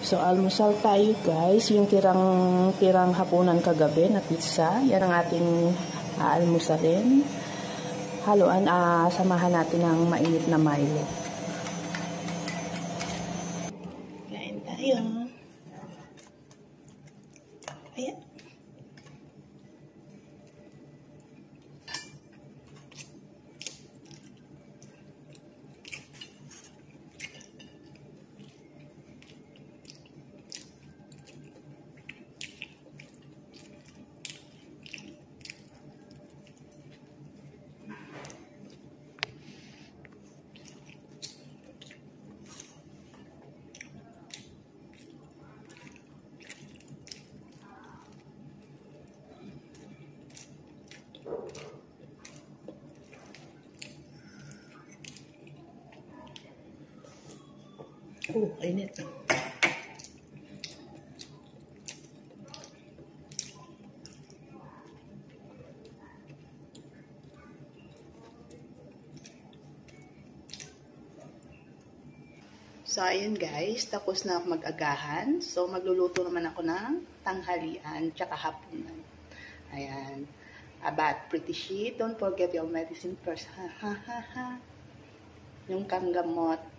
So, almusal tayo guys. Yung tirang hapunan kagabi na pizza. Yan ang ating almusalin. Haluan, samahan natin ng mainit na Milo. Kain tayo. Ayan. Init. So, ayun guys, tapos na ako mag-agahan. So, magluluto naman ako ng tanghalian, tsaka hapunan. Ayan. But pretty shit, don't forget your medicine first. Ha, ha, ha, ha. Yung kanggamot.